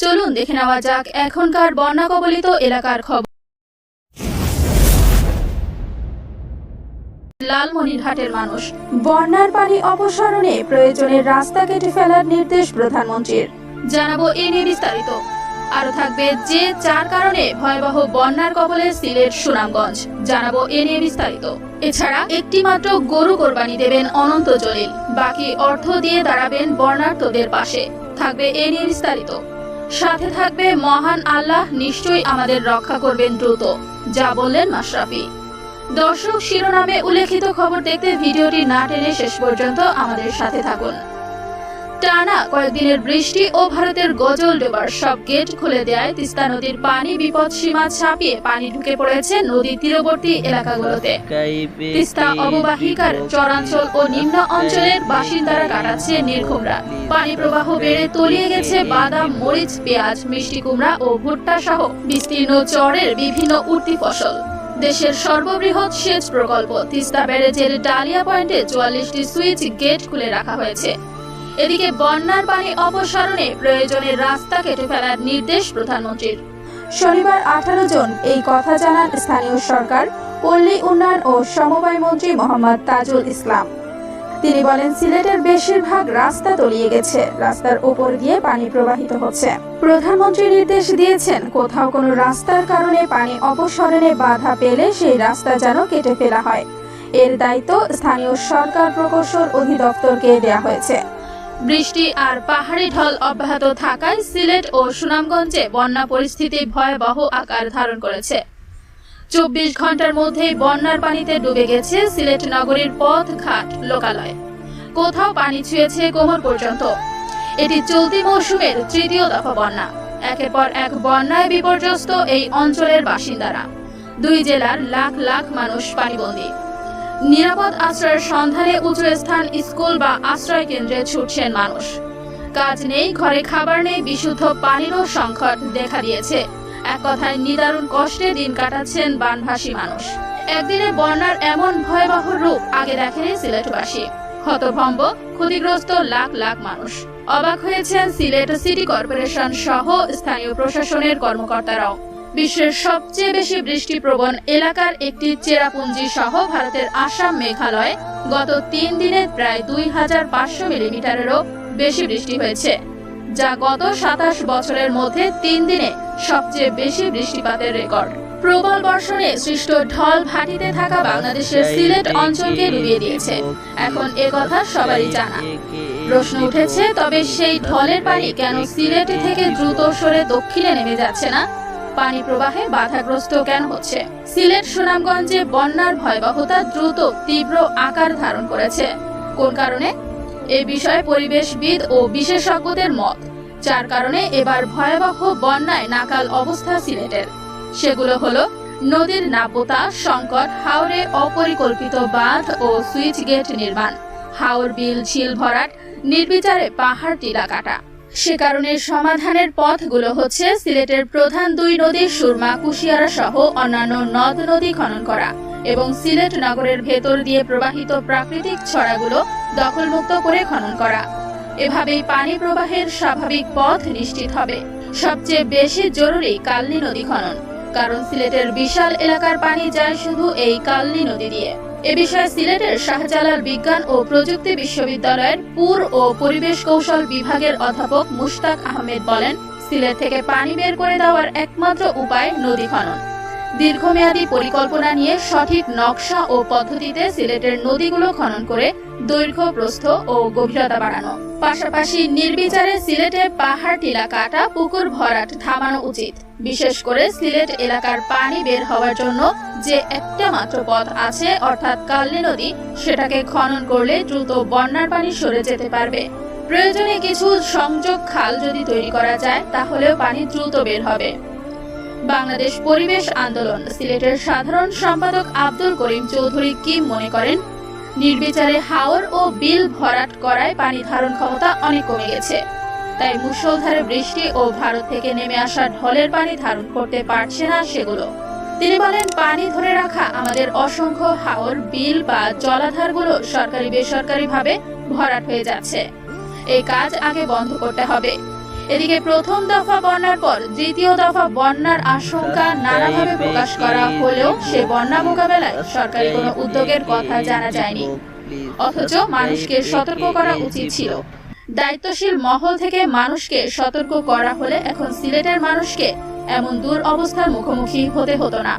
চলুন দেখে নেওয়া যাক এখনকার বন্যা কবলিত এলাকার খবর। লালমনিরহাটের মানুষ বন্যার পানি অপসারণে প্রয়োজনে রাস্তা কেটে ফেলার নির্দেশ প্রধানমন্ত্রীর। জানাবো এ নিয়ে বিস্তারিত। আরো থাকবে যে যার কারণে ভয়াবহ বন্যার কবলে সিলেট সুনামগঞ্জ, জানাবো এ নিয়ে বিস্তারিত। এছাড়া একটি মাত্র গরু কোরবানি দেবেন অনন্ত জলিল, বাকি অর্থ দিয়ে দাঁড়াবেন বন্যার্তদের পাশে, থাকবে এ নিয়ে বিস্তারিত। সাথে থাকবে মহান আল্লাহ নিশ্চয়ই আমাদের রক্ষা করবেন দ্রুত, যা বললেন মাশরাফি। দর্শক, শিরোনামে উল্লেখিত খবর দেখতে ভিডিওটি না টেনে শেষ পর্যন্ত আমাদের সাথে থাকুন। টানা কয়েকদিনের বৃষ্টি ও ভারতের গজল ডোবার সব গেট খুলে দেয় তিস্তা নদীর পানি বিপদ সীমা ছাপিয়ে পানি ঢুকে পড়েছে নদী তীরবর্তী এলাকাগুলোতে। তিস্তা অববাহিকার চরাঞ্চল ও নিম্ন অঞ্চলের বাসিন্দারা কাটাচ্ছে নির্ঘুম রাত। পানি প্রবাহ বেড়ে তলিয়ে গেছে বাদাম, মরিচ, পেঁয়াজ, মিষ্টি কুমড়া ও ভুট্টা সহ বিস্তীর্ণ চরের বিভিন্ন উঠতি ফসল। দেশের সর্ববৃহৎ সেচ প্রকল্প তিস্তা ব্যারেজের ডালিয়া পয়েন্টে 44টি সুইচ গেট খুলে রাখা হয়েছে। এদিকে বন্যার পানি অপসারণে প্রয়োজনে রাস্তা কেটে ফেলার নির্দেশ প্রধানমন্ত্রীর। শনিবার 18 জন এই কথা জানান স্থানীয় সরকার, পল্লী উন্নয়ন ও সমবায় মন্ত্রী মোহাম্মদ তাজুল ইসলাম। তিনি বলেন, সিলেটের বেশিরভাগ রাস্তা তলিয়ে গেছে, রাস্তার উপর দিয়ে পানি প্রবাহিত হচ্ছে। প্রধানমন্ত্রী নির্দেশ দিয়েছেন, কোথাও কোনো রাস্তার কারণে পানি অপসারণে বাধা পেলে সেই রাস্তা যেন কেটে ফেলা হয়। এর দায়িত্ব স্থানীয় সরকার প্রকৌশল অধিদপ্তরকে দেওয়া হয়েছে। বৃষ্টি আর পাহাড়ি ঢল অব্যাহত থাকায় সিলেট ও সুনামগঞ্জে বন্যা পরিস্থিতি ভয়াবহ আকার ধারণ করেছে। 24 ঘন্টার মধ্যেই বন্যার পানিতে ডুবে গেছে সিলেট নগরীর পথ, ঘাট, লোকালয়। কোথাও পানি ছুঁয়েছে কোমর পর্যন্ত। এটি চলতি মৌসুমের তৃতীয় দফা বন্যা। একের পর এক বন্যায় বিপর্যস্ত এই অঞ্চলের বাসিন্দারা। 2 জেলার লাখ লাখ মানুষ পানিবন্দী। নিরাপদ আশ্রয়ের সন্ধানে উঁচু স্থান, স্কুল বা আশ্রয় কেন্দ্রে ছুটছেন মানুষ। কাজ নেই, ঘরে খাবার নেই, বিশুদ্ধ পানিরও সংকট দেখা দিয়েছে। এক কথায় নিদারুণ কষ্টে দিন কাটাচ্ছেন বানভাসী মানুষ। একদিনে বন্যার এমন ভয়াবহ রূপ আগে দেখেনি সিলেটবাসী। হতভম্ব, ক্ষতিগ্রস্ত লাখ লাখ মানুষ। অবাক হয়েছেন সিলেট সিটি কর্পোরেশন সহ স্থানীয় প্রশাসনের কর্মকর্তারাও। বিশ্বের সবচেয়ে বেশি বৃষ্টিপ্রবণ এলাকার একটি চেরাপুঞ্জি সহ ভারতের আসাম, মেঘালয় গত 3 দিনে প্রায় 2500 মিলিমিটারেরও বেশি বৃষ্টি হয়েছে, যা গত 27 বছরের মধ্যে 3 দিনে সবচেয়ে বেশি বৃষ্টিপাতের রেকর্ড। প্রবল বর্ষণে সৃষ্ট ঢল ভাটিতে থাকা বাংলাদেশের সিলেট অঞ্চলকে ডুবিয়ে দিয়েছে। এখন কথা সবারই জানা। প্রশ্ন উঠেছে, তবে সেই ঢলের পানি কেন সিলেট থেকে দ্রুত সরে দক্ষিণে নেমে যাচ্ছে না? পানি প্রবাহে বাধাগ্রস্ত কেন হচ্ছে? সিলেট সুনামগঞ্জে বন্যার ভয়াবহতা দ্রুত তীব্র আকার ধারণ করেছে কোন কারণে? এ বিষয়ে পরিবেশবিদ ও বিশেষজ্ঞদের মত। 4 কারণে এবার ভয়াবহ বন্যায় নাকাল অবস্থা সিলেটের। সেগুলো হলো নদীর নাব্যতা, সংকট, হাওরে অপরিকল্পিত বাঁধ ও সুইচ গেট নির্মাণ, হাওর, বিল, ঝিল ভরাট, নির্বিচারে পাহাড় টিলা কাটা। সে কারণে সমাধানের পথগুলো হচ্ছে সিলেটের প্রধান 2 নদী সুরমা, কুশিয়ারা সহ অন্যান্য নদ নদী খনন করা এবং সিলেট নগরের ভেতর দিয়ে প্রবাহিত প্রাকৃতিক ছড়াগুলো দখলমুক্ত করে খনন করা। এভাবেই পানি প্রবাহের স্বাভাবিক পথ নিশ্চিত হবে। সবচেয়ে বেশি জরুরি কালনী নদী খনন, কারণ সিলেটের বিশাল এলাকার পানি যায় শুধু এই কালনী নদী দিয়ে। এ বিষয়ে সিলেটের শাহজালাল বিজ্ঞান ও প্রযুক্তি বিশ্ববিদ্যালয়ের পুর ও পরিবেশ কৌশল বিভাগের অধ্যাপক মুশতাক আহমেদ বলেন, সিলেট থেকে পানি বের করে দেওয়ার একমাত্র উপায় নদী খনন। দীর্ঘমেয়াদী পরিকল্পনা নিয়ে সঠিক নকশা ও পদ্ধতিতে সিলেটের নদীগুলো খনন করে দৈর্ঘ্য, প্রস্থ ও গভীরতা বাড়ানো। পাশাপাশি নির্বিচারে সিলেটে পাহাড় টিলা কাটা, পুকুর ভরাট থামানো উচিত। বিশেষ করে সিলেট এলাকার পানি বের হওয়ার জন্য যে একটা মাত্র পথ আছে, অর্থাৎ কালনী নদী, সেটাকে খনন করলে দ্রুত বন্যার পানি সরে যেতে পারবে। প্রয়োজনে কিছু সংযোগ খাল যদি তৈরি করা যায়, তাহলেও পানি দ্রুত বের হবে। বাংলাদেশ পরিবেশ আন্দোলন সিলেটের সাধারণ সম্পাদক আব্দুল করিম চৌধুরী কিম মনে করেন, নির্বিচারে হাওর ও বিল ভরাট করায় পানি ধারণ ক্ষমতা অনেক কমে গেছে। তাই মুষলধারে বৃষ্টি ও ভারত থেকে নেমে আসা ঢলের পানি ধারণ করতে পারছে না সেগুলো। তিনি বলেন, পানি ধরে রাখা আমাদের অসংখ্য হাওর, বিল বা জলাধারগুলো সরকারি বেসরকারি ভাবে ভরাট হয়ে যাচ্ছে। এই কাজ আগে বন্ধ করতে হবে। এদিকে প্রথম দফা বন্যার পর দ্বিতীয় দফা বন্যার আশঙ্কা নানাভাবে প্রকাশ করা হলেও সে বন্যা মোকাবেলায় সরকারি কোনো উদ্যোগের কথা জানা যায়নি। অথচ মানুষকে সতর্ক করা উচিত ছিল। দায়িত্বশীল মহল থেকে মানুষকে সতর্ক করা হলে এখন সিলেটের মানুষকে এমন দুরবস্থার মুখোমুখি হতে হতো না।